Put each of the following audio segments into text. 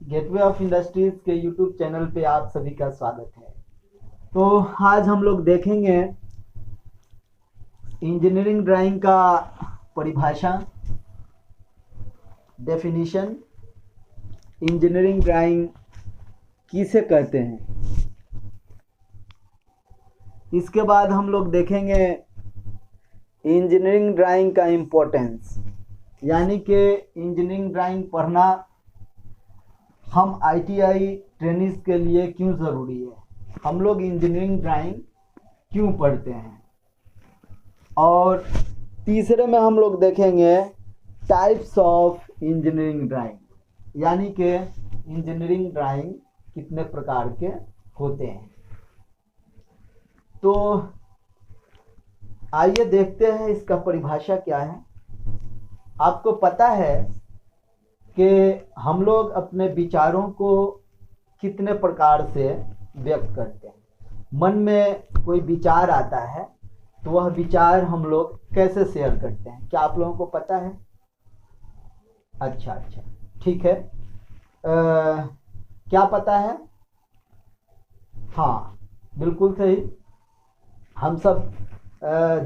Gateway of industries के YouTube channel पे आप सभी का स्वागत है। तो आज हम लोग देखेंगे इंजीनियरिंग ड्राइंग का परिभाषा, डेफिनेशन, इंजीनियरिंग ड्राइंग किसे कहते हैं। इसके बाद हम लोग देखेंगे इंजीनियरिंग ड्राइंग का इम्पोर्टेंस, यानी कि इंजीनियरिंग ड्राइंग पढ़ना हम आईटीआई ट्रेनिंग्स के लिए क्यों ज़रूरी है, हम लोग इंजीनियरिंग ड्राइंग क्यों पढ़ते हैं। और तीसरे में हम लोग देखेंगे टाइप्स ऑफ इंजीनियरिंग ड्राइंग, यानी कि इंजीनियरिंग ड्राइंग कितने प्रकार के होते हैं। तो आइए देखते हैं इसका परिभाषा क्या है। आपको पता है कि हम लोग अपने विचारों को कितने प्रकार से व्यक्त करते हैं। मन में कोई विचार आता है तो वह विचार हम लोग कैसे शेयर करते हैं, क्या आप लोगों को पता है? अच्छा, ठीक है। क्या पता है? हाँ, बिल्कुल सही। हम सब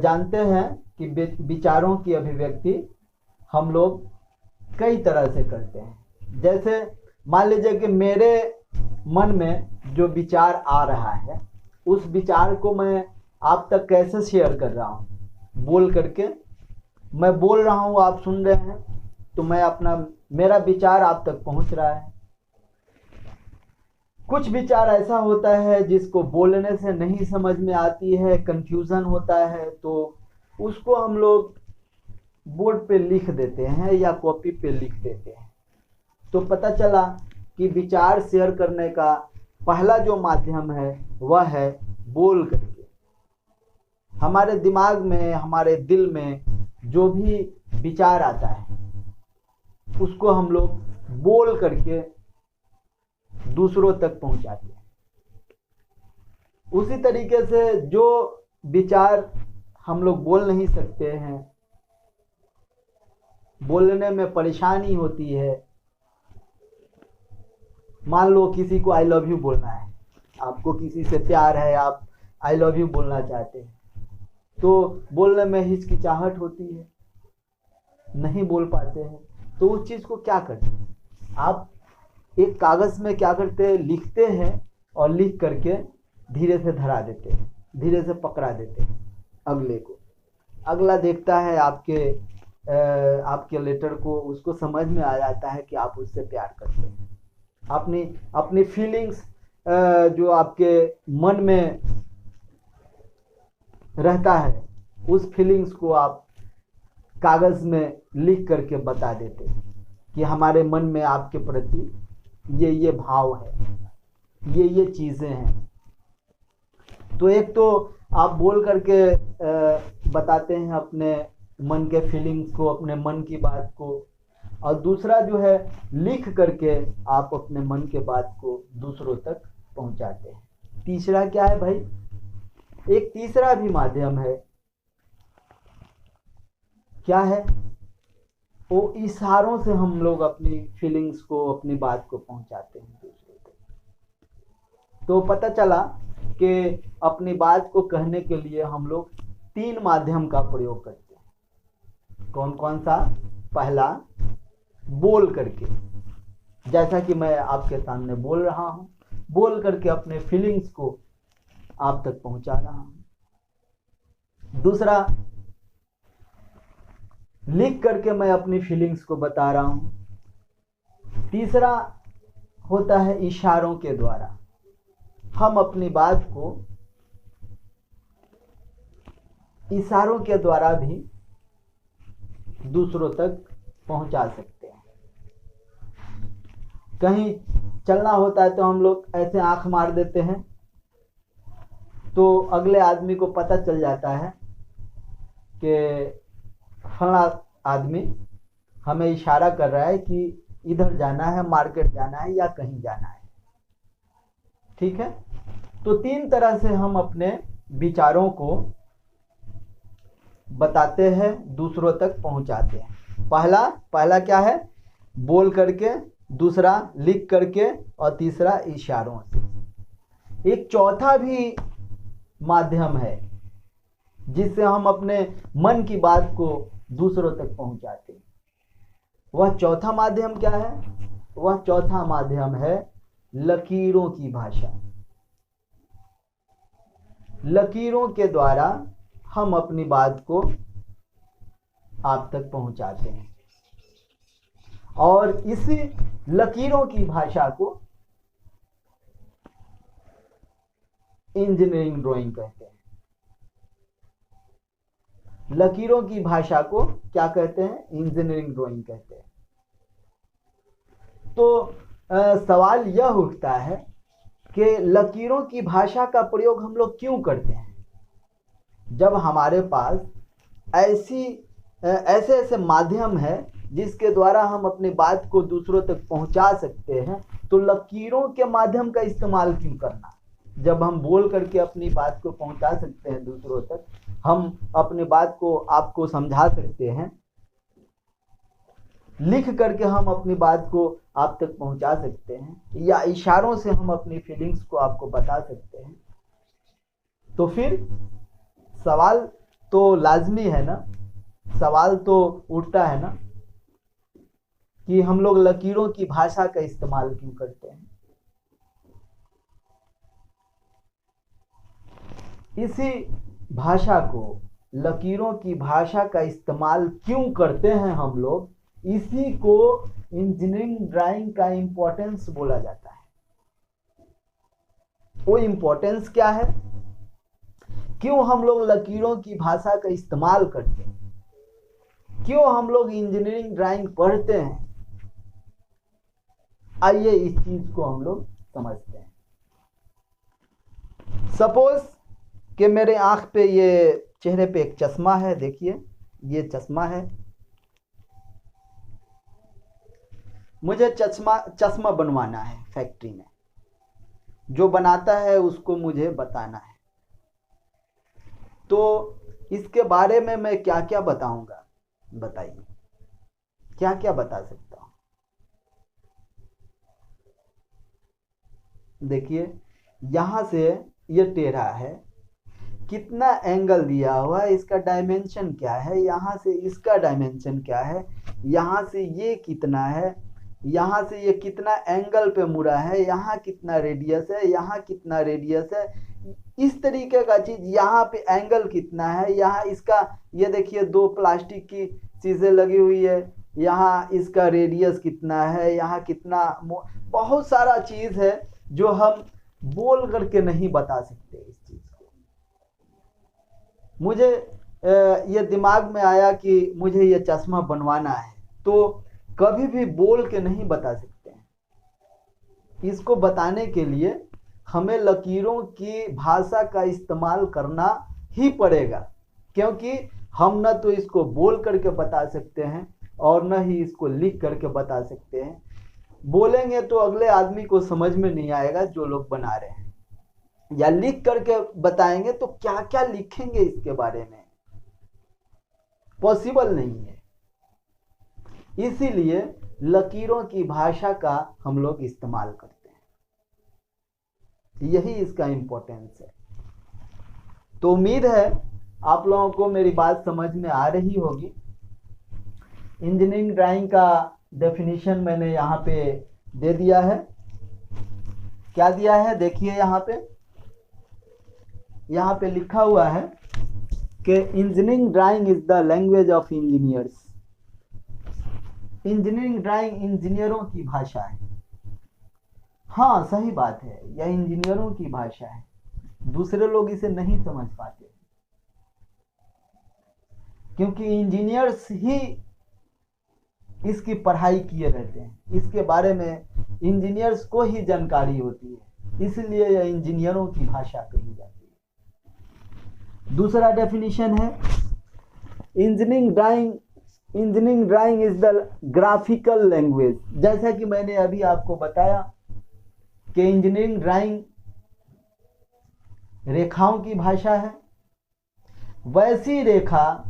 जानते हैं कि विचारों की अभिव्यक्ति हम लोग कई तरह से करते हैं। जैसे मान लीजिए कि मेरे मन में जो विचार आ रहा है, उस विचार को मैं आप तक कैसे शेयर कर रहा हूँ, बोल करके। मैं बोल रहा हूँ, आप सुन रहे हैं, तो मेरा विचार आप तक पहुँच रहा है। कुछ विचार ऐसा होता है जिसको बोलने से नहीं समझ में आती है, कंफ्यूजन होता है, तो उसको हम लोग बोर्ड पे लिख देते हैं या कॉपी पे लिख देते हैं। तो पता चला कि विचार शेयर करने का पहला जो माध्यम है वह है बोल करके। हमारे दिमाग में, हमारे दिल में जो भी विचार आता है उसको हम लोग बोल करके दूसरों तक पहुंचाते हैं। उसी तरीके से जो विचार हम लोग बोल नहीं सकते हैं, बोलने में परेशानी होती है, मान लो किसी को आई लव यू बोलना है, आपको किसी से प्यार है, आप आई लव यू बोलना चाहते हैं, तो बोलने में हिचकिचाहट होती है, नहीं बोल पाते हैं। तो उस चीज़ को क्या करते हैं, आप एक कागज़ में क्या करते हैं, लिखते हैं और लिख करके धीरे से धरा देते हैं, धीरे से पकड़ा देते हैं अगले को। अगला देखता है आपके लेटर को, उसको समझ में आ जाता है कि आप उससे प्यार करते हैं। अपनी फीलिंग्स जो आपके मन में रहता है, उस फीलिंग्स को आप कागज़ में लिख करके बता देते हैं कि हमारे मन में आपके प्रति ये भाव है, ये चीज़ें हैं। तो एक तो आप बोल करके बताते हैं अपने मन के फीलिंग्स को, अपने मन की बात को, और दूसरा जो है लिख करके आप अपने मन के बात को दूसरों तक पहुंचाते हैं। तीसरा क्या है भाई? एक तीसरा भी माध्यम है। क्या है वो? इशारों से हम लोग अपनी फीलिंग्स को, अपनी बात को पहुंचाते हैं दूसरों तक। तो पता चला कि अपनी बात को कहने के लिए हम लोग 3 माध्यम का प्रयोग करते हैं। कौन कौन सा? पहला, बोल करके, जैसा कि मैं आपके सामने बोल रहा हूं, बोल करके अपने फीलिंग्स को आप तक पहुंचा रहा हूं। दूसरा, लिख करके मैं अपनी फीलिंग्स को बता रहा हूं। तीसरा होता है इशारों के द्वारा, हम अपनी बात को इशारों के द्वारा भी दूसरों तक पहुंचा सकते हैं। कहीं चलना होता है तो हम लोग ऐसे आंख मार देते हैं, तो अगले आदमी को पता चल जाता है कि फला आदमी हमें इशारा कर रहा है कि इधर जाना है, मार्केट जाना है या कहीं जाना है। ठीक है? तो 3 तरह से हम अपने विचारों को बताते हैं, दूसरों तक पहुंचाते हैं। पहला क्या है? बोल करके दूसरा लिख करके और तीसरा इशारों से। एक चौथा भी माध्यम है जिससे हम अपने मन की बात को दूसरों तक पहुंचाते हैं। वह चौथा माध्यम क्या है? वह चौथा माध्यम है लकीरों की भाषा। लकीरों के द्वारा हम अपनी बात को आप तक पहुंचाते हैं और इसी लकीरों की भाषा को इंजीनियरिंग ड्राइंग कहते हैं। लकीरों की भाषा को क्या कहते हैं? इंजीनियरिंग ड्राइंग कहते हैं। तो सवाल यह उठता है कि लकीरों की भाषा का प्रयोग हम लोग क्यों करते हैं? जब हमारे पास ऐसे ऐसे माध्यम है जिसके द्वारा हम अपनी बात को दूसरों तक पहुंचा सकते हैं, तो लकीरों के माध्यम का इस्तेमाल क्यों करना? जब हम बोल करके अपनी बात को पहुंचा सकते हैं दूसरों तक, हम अपनी बात को आपको समझा सकते हैं, लिख करके हम अपनी बात को आप तक पहुंचा सकते हैं, या इशारों से हम अपनी फीलिंग्स को आपको बता सकते हैं, तो फिर सवाल तो लाजमी है ना, सवाल तो उठता है ना कि हम लोग लकीरों की भाषा का इस्तेमाल क्यों करते हैं। इसी भाषा को, लकीरों की भाषा का इस्तेमाल क्यों करते हैं हम लोग, इसी को इंजीनियरिंग ड्राइंग का इंपॉर्टेंस बोला जाता है। वो इंपॉर्टेंस क्या है? क्यों हम लोग लकीरों की भाषा का इस्तेमाल करते हैं? क्यों हम लोग इंजीनियरिंग ड्राइंग पढ़ते हैं? आइए इस चीज को हम लोग समझते हैं। सपोज कि मेरे आंख पे, ये चेहरे पे एक चश्मा है, देखिए ये चश्मा है। मुझे चश्मा बनवाना है फैक्ट्री में, जो बनाता है उसको मुझे बताना है। तो इसके बारे में मैं क्या क्या बताऊंगा, बताइए क्या क्या बता सकता हूं? देखिए यहां से ये टेढ़ा है, कितना एंगल दिया हुआ है, इसका डायमेंशन क्या है, यहाँ से इसका डायमेंशन क्या है, यहाँ से ये कितना है, यहाँ से ये कितना एंगल पे मुड़ा है, यहाँ कितना रेडियस है, यहाँ कितना रेडियस है, इस तरीके का चीज, यहाँ पे एंगल कितना है, यहाँ इसका, ये देखिए दो प्लास्टिक की चीजें लगी हुई है, यहाँ इसका रेडियस कितना है, यहाँ कितना, बहुत सारा चीज है जो हम बोल करके नहीं बता सकते। इस चीज को मुझे ये दिमाग में आया कि मुझे ये चश्मा बनवाना है, तो कभी भी बोल के नहीं बता सकते हैं। इसको बताने के लिए हमें लकीरों की भाषा का इस्तेमाल करना ही पड़ेगा, क्योंकि हम न तो इसको बोल करके बता सकते हैं और न ही इसको लिख करके बता सकते हैं। बोलेंगे तो अगले आदमी को समझ में नहीं आएगा जो लोग बना रहे हैं, या लिख करके बताएंगे तो क्या क्या लिखेंगे इसके बारे में, पॉसिबल नहीं है। इसीलिए लकीरों की भाषा का हम लोग इस्तेमाल करते हैं, यही इसका इंपॉर्टेंस है। तो उम्मीद है आप लोगों को मेरी बात समझ में आ रही होगी। इंजीनियरिंग ड्राइंग का डेफिनेशन मैंने यहाँ पे दे दिया है। क्या दिया है? देखिए यहाँ पे लिखा हुआ है कि engineering drawing is the language of engineers. Engineering drawing इंजीनियरों की भाषा है। हाँ, सही बात है, यह इंजीनियरों की भाषा है, दूसरे लोग इसे नहीं समझ पाते, क्योंकि इंजीनियर्स ही इसकी पढ़ाई किए रहते हैं, इसके बारे में इंजीनियर्स को ही जानकारी होती है, इसलिए यह इंजीनियरों की भाषा कही जाती है। दूसरा डेफिनेशन है, engineering drawing is the graphical language. जैसा कि मैंने अभी आपको बताया कि इंजीनियरिंग ड्राइंग रेखाओं की भाषा है, वैसी रेखा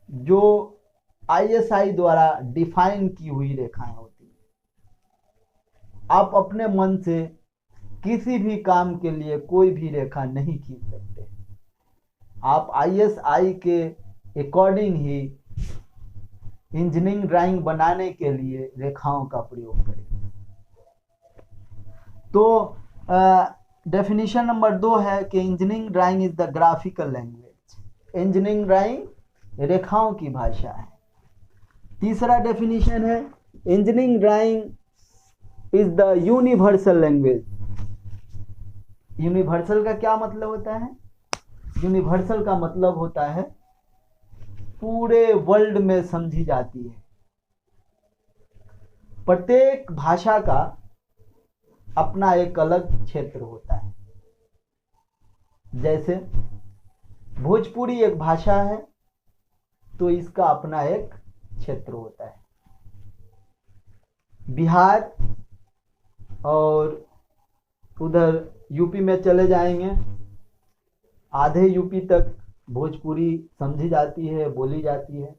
जो ISI द्वारा डिफाइन की हुई रेखाएं होती हैं, आप अपने मन से किसी भी काम के लिए कोई भी रेखा नहीं खींच सकते। आप ISI के अकॉर्डिंग ही इंजीनियरिंग ड्राइंग बनाने के लिए रेखाओं का प्रयोग करें। तो डेफिनेशन नंबर 2 है कि engineering drawing is the graphical language. Engineering drawing रेखाओं की भाषा है। तीसरा डेफिनेशन है engineering drawing is the universal language. Universal का क्या मतलब होता है? यूनिवर्सल का मतलब होता है पूरे वर्ल्ड में समझी जाती है। प्रत्येक भाषा का अपना एक अलग क्षेत्र होता है। जैसे भोजपुरी एक भाषा है तो इसका अपना एक क्षेत्र होता है। बिहार और उधर यूपी में चले जाएंगे, आधे यूपी तक भोजपुरी समझी जाती है, बोली जाती है।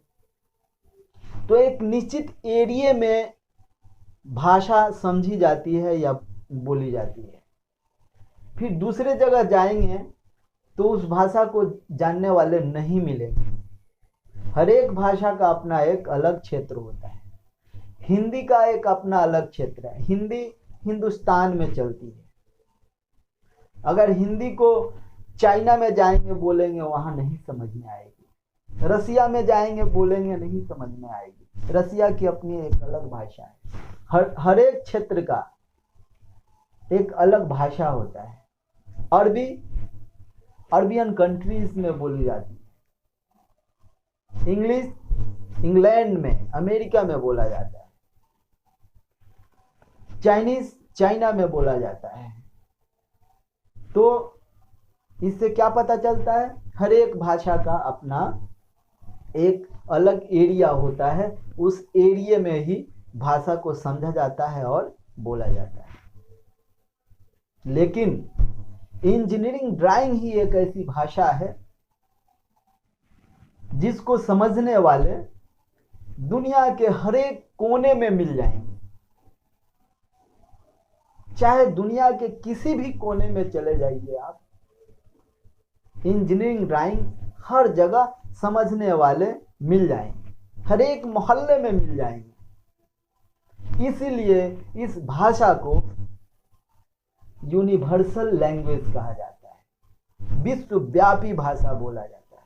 तो एक निश्चित एरिया में भाषा समझी जाती है या बोली जाती है। फिर दूसरे जगह जाएंगे तो उस भाषा को जानने वाले नहीं मिलेंगे। हर एक भाषा का अपना एक अलग क्षेत्र होता है। हिंदी का एक अपना अलग क्षेत्र है। हिंदी हिंदुस्तान में चलती है। अगर हिंदी को चाइना में जाएंगे बोलेंगे वहां नहीं समझ में आएगी। रसिया में जाएंगे बोलेंगे नहीं समझ में आएगी। रसिया की अपनी एक अलग भाषा है। हर एक क्षेत्र का एक अलग भाषा होता है। अरबियन कंट्रीज में बोली जाती है। इंग्लिश इंग्लैंड में, अमेरिका में बोला जाता है। चाइनीज चाइना में बोला जाता है। तो इससे क्या पता चलता है? हर एक भाषा का अपना एक अलग एरिया होता है। उस एरिया में ही भाषा को समझा जाता है और बोला जाता है। लेकिन इंजीनियरिंग ड्राइंग ही एक ऐसी भाषा है जिसको समझने वाले दुनिया के हर एक कोने में मिल जाएंगे। चाहे दुनिया के किसी भी कोने में चले जाइए आप, इंजीनियरिंग ड्राइंग हर जगह समझने वाले मिल जाएंगे। हर एक मोहल्ले में मिल जाएंगे। इसीलिए इस भाषा को यूनिवर्सल लैंग्वेज कहा जाता है। विश्वव्यापी भाषा बोला जाता है।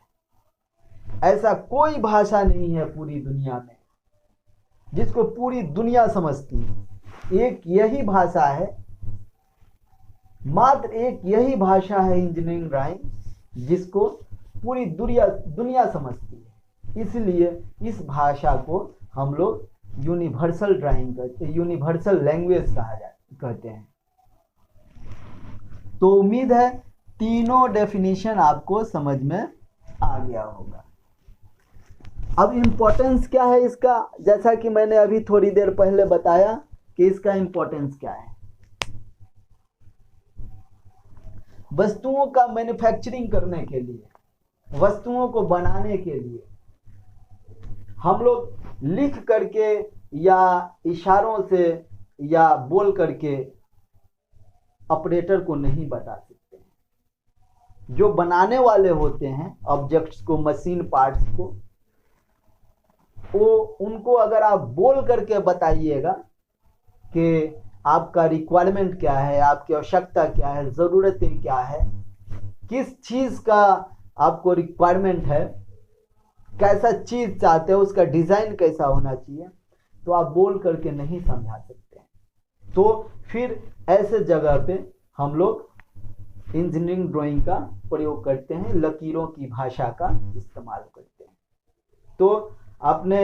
ऐसा कोई भाषा नहीं है पूरी दुनिया में जिसको पूरी दुनिया समझती है। एक यही भाषा है, मात्र एक यही भाषा है इंजीनियरिंग ड्राइंग जिसको पूरी दुनिया समझती है। इसलिए इस भाषा को हम लोग यूनिवर्सल ड्राइंग कहते हैं, यूनिवर्सल लैंग्वेज कहते हैं। तो उम्मीद है तीनों डेफिनेशन आपको समझ में आ गया होगा। अब इम्पोर्टेंस क्या है इसका? जैसा कि मैंने अभी थोड़ी देर पहले बताया कि इसका इम्पोर्टेंस क्या है। वस्तुओं का मैन्युफैक्चरिंग करने के लिए, वस्तुओं को बनाने के लिए हम लोग लिख करके या इशारों से या बोल करके ऑपरेटर को नहीं बता सकते। जो बनाने वाले होते हैं ऑब्जेक्ट्स को, मशीन पार्ट्स को, वो उनको अगर आप बोल करके बताइएगा कि आपका रिक्वायरमेंट क्या है, आपकी आवश्यकता क्या है, ज़रूरतें क्या है, किस चीज़ का आपको रिक्वायरमेंट है, कैसा चीज़ चाहते हो, उसका डिज़ाइन कैसा होना चाहिए, तो आप बोल करके नहीं समझा सकते। तो फिर ऐसे जगह पे हम लोग इंजीनियरिंग ड्राइंग का प्रयोग करते हैं, लकीरों की भाषा का इस्तेमाल करते हैं। तो आपने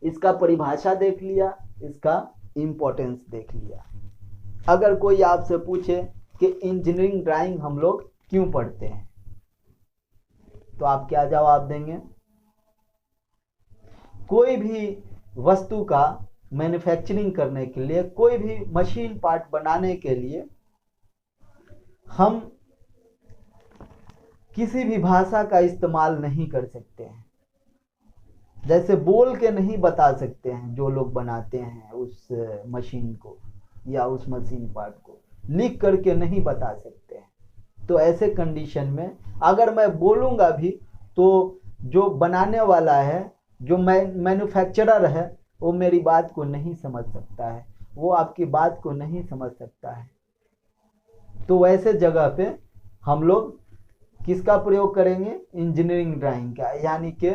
इसका परिभाषा देख लिया, इसका इम्पोर्टेंस देख लिया। अगर कोई आपसे पूछे कि इंजीनियरिंग ड्राइंग हम लोग क्यों पढ़ते हैं, तो आप क्या जवाब देंगे? कोई भी वस्तु का मैन्युफैक्चरिंग करने के लिए, कोई भी मशीन पार्ट बनाने के लिए हम किसी भी भाषा का इस्तेमाल नहीं कर सकते हैं। जैसे बोल के नहीं बता सकते हैं जो लोग बनाते हैं उस मशीन को, या उस मशीन पार्ट को लिख करके नहीं बता सकते हैं। तो ऐसे कंडीशन में अगर मैं बोलूँगा भी तो जो बनाने वाला है, जो मैन्युफैक्चरर है, वो मेरी बात को नहीं समझ सकता है, वो आपकी बात को नहीं समझ सकता है। तो वैसे जगह पे हम लोग किसका प्रयोग करेंगे? इंजीनियरिंग ड्राइंग का, यानी कि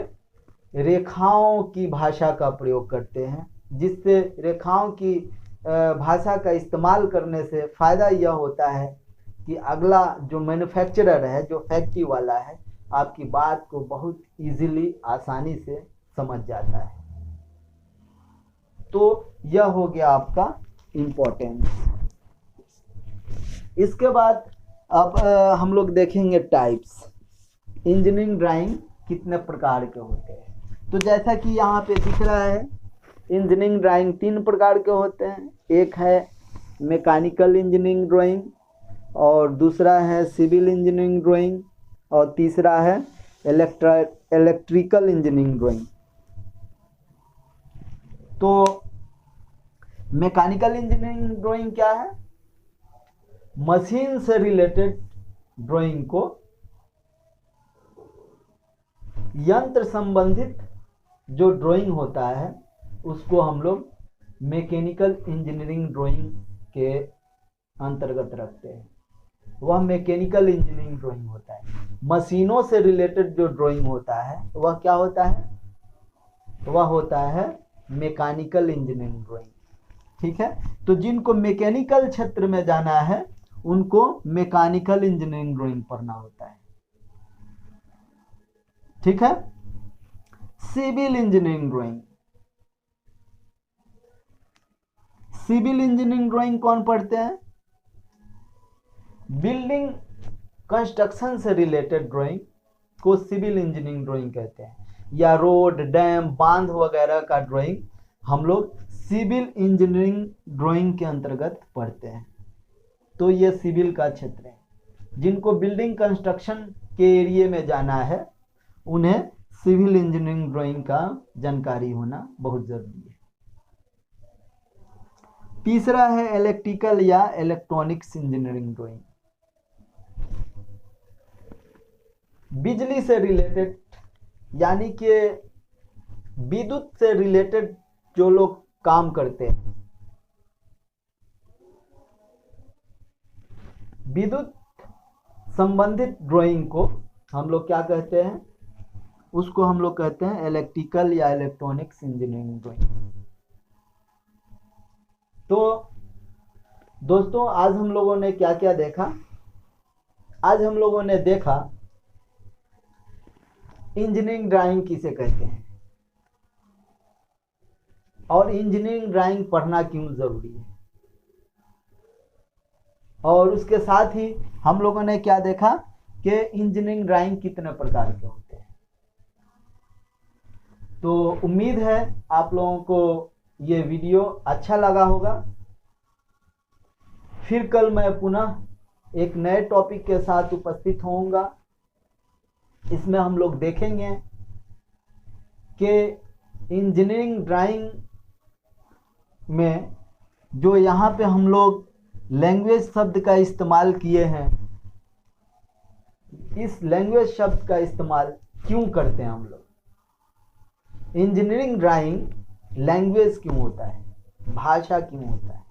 रेखाओं की भाषा का प्रयोग करते हैं, जिससे रेखाओं की भाषा का इस्तेमाल करने से फ़ायदा यह होता है कि अगला जो मैन्युफैक्चरर है, जो फैक्ट्री वाला है, आपकी बात को बहुत इजीली, आसानी से समझ जाता है। तो यह हो गया आपका इम्पोर्टेंस। इसके बाद अब हम लोग देखेंगे टाइप्स। इंजीनियरिंग ड्राइंग कितने प्रकार के होते हैं। तो जैसा कि यहाँ पे दिख रहा है, इंजीनियरिंग ड्राइंग 3 प्रकार के होते हैं। एक है मैकेनिकल इंजीनियरिंग ड्राइंग, और दूसरा है सिविल इंजीनियरिंग ड्राइंग, और तीसरा है इलेक्ट्रिकल इंजीनियरिंग ड्राइंग। तो मैकेनिकल इंजीनियरिंग ड्राइंग क्या है? मशीन से रिलेटेड ड्राइंग को, यंत्र संबंधित जो ड्राइंग होता है उसको हम लोग मैकेनिकल इंजीनियरिंग ड्राइंग के अंतर्गत रखते हैं। वह मैकेनिकल इंजीनियरिंग ड्राइंग होता है। मशीनों से रिलेटेड जो ड्राइंग होता है वह क्या होता है? वह होता है मैकेनिकल इंजीनियरिंग ड्राइंग। ठीक है, तो जिनको मैकेनिकल क्षेत्र में जाना है उनको मैकेनिकल इंजीनियरिंग ड्राइंग पढ़ना होता है। ठीक है। Civil engineering drawing, civil engineering drawing कौन पढ़ते हैं? बिल्डिंग कंस्ट्रक्शन से रिलेटेड ड्राइंग को सिविल इंजीनियरिंग ड्राइंग कहते हैं, या रोड, डैम, बांध वगैरह का ड्राइंग हम लोग सिविल इंजीनियरिंग ड्राइंग के अंतर्गत पढ़ते हैं। तो ये सिविल का क्षेत्र है। जिनको बिल्डिंग कंस्ट्रक्शन के एरिया में जाना है उन्हें सिविल इंजीनियरिंग ड्राइंग का जानकारी होना बहुत जरूरी है। तीसरा है इलेक्ट्रिकल या इलेक्ट्रॉनिक्स इंजीनियरिंग ड्राइंग। बिजली से रिलेटेड, यानी कि विद्युत से रिलेटेड जो लोग काम करते हैं, विद्युत संबंधित ड्राइंग को हम लोग क्या कहते हैं? उसको हम लोग कहते हैं इलेक्ट्रिकल या इलेक्ट्रॉनिक्स इंजीनियरिंग ड्राइंग। तो दोस्तों, आज हम लोगों ने क्या क्या देखा? आज हम लोगों ने देखा इंजीनियरिंग ड्राइंग किसे कहते हैं और इंजीनियरिंग ड्राइंग पढ़ना क्यों जरूरी है, और उसके साथ ही हम लोगों ने क्या देखा कि इंजीनियरिंग ड्राइंग कितने प्रकार के होते हैं। तो उम्मीद है आप लोगों को ये वीडियो अच्छा लगा होगा। फिर कल मैं पुनः एक नए टॉपिक के साथ उपस्थित होऊंगा। इसमें हम लोग देखेंगे कि इंजीनियरिंग ड्राइंग में जो यहाँ पे हम लोग लैंग्वेज शब्द का इस्तेमाल किए हैं, इस लैंग्वेज शब्द का इस्तेमाल क्यों करते हैं हम लोग? इंजीनियरिंग ड्राइंग लैंग्वेज क्यों होता है, भाषा क्यों होता है,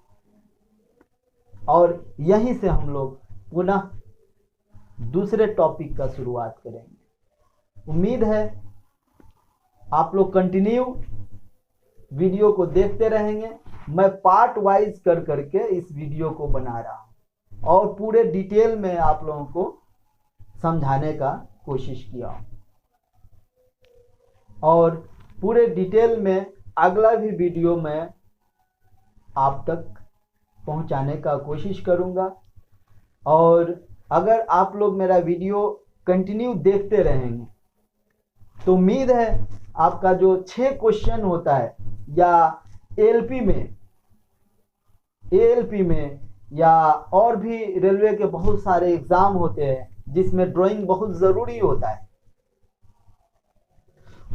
और यहीं से हम लोग पुनः दूसरे टॉपिक का शुरुआत करेंगे। उम्मीद है आप लोग कंटिन्यू वीडियो को देखते रहेंगे। मैं पार्ट वाइज कर करके इस वीडियो को बना रहा हूँ और पूरे डिटेल में आप लोगों को समझाने का कोशिश किया हूँ, और पूरे डिटेल में अगला भी वीडियो मैं आप तक पहुंचाने का कोशिश करूंगा। और अगर आप लोग मेरा वीडियो कंटिन्यू देखते रहेंगे तो उम्मीद है आपका जो 6 क्वेश्चन होता है, या एएलपी में या और भी रेलवे के बहुत सारे एग्जाम होते हैं जिसमें ड्राइंग बहुत ज़रूरी होता है,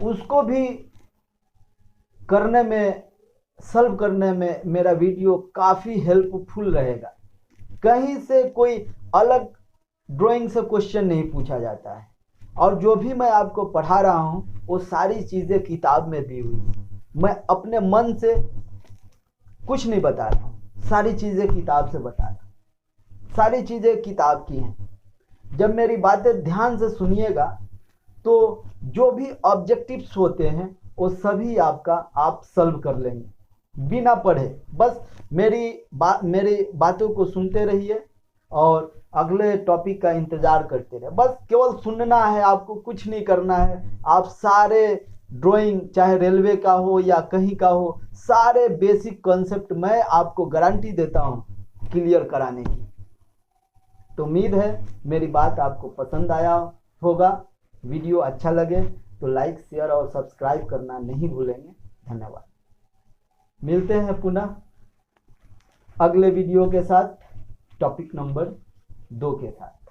उसको भी करने में सॉल्व करने में मेरा वीडियो काफ़ी हेल्पफुल रहेगा। कहीं से कोई अलग ड्राइंग से क्वेश्चन नहीं पूछा जाता है, और जो भी मैं आपको पढ़ा रहा हूँ वो सारी चीज़ें किताब में दी हुई है। मैं अपने मन से कुछ नहीं बता रहा हूँ, सारी चीज़ें किताब से बता रहा हूँ, सारी चीज़ें किताब की हैं। जब मेरी बातें ध्यान से सुनिएगा तो जो भी ऑब्जेक्टिव्स होते हैं वो सभी आप सॉल्व कर लेंगे बिना पढ़े। बस मेरी बातों को सुनते रहिए और अगले टॉपिक का इंतज़ार करते रहे। बस केवल सुनना है, आपको कुछ नहीं करना है। आप सारे ड्राइंग, चाहे रेलवे का हो या कहीं का हो, सारे बेसिक कॉन्सेप्ट मैं आपको गारंटी देता हूँ क्लियर कराने की। तो उम्मीद है मेरी बात आपको पसंद आया होगा। वीडियो अच्छा लगे तो लाइक, शेयर और सब्सक्राइब करना नहीं भूलेंगे। धन्यवाद। मिलते हैं पुनः अगले वीडियो के साथ, टॉपिक नंबर 2 के साथ।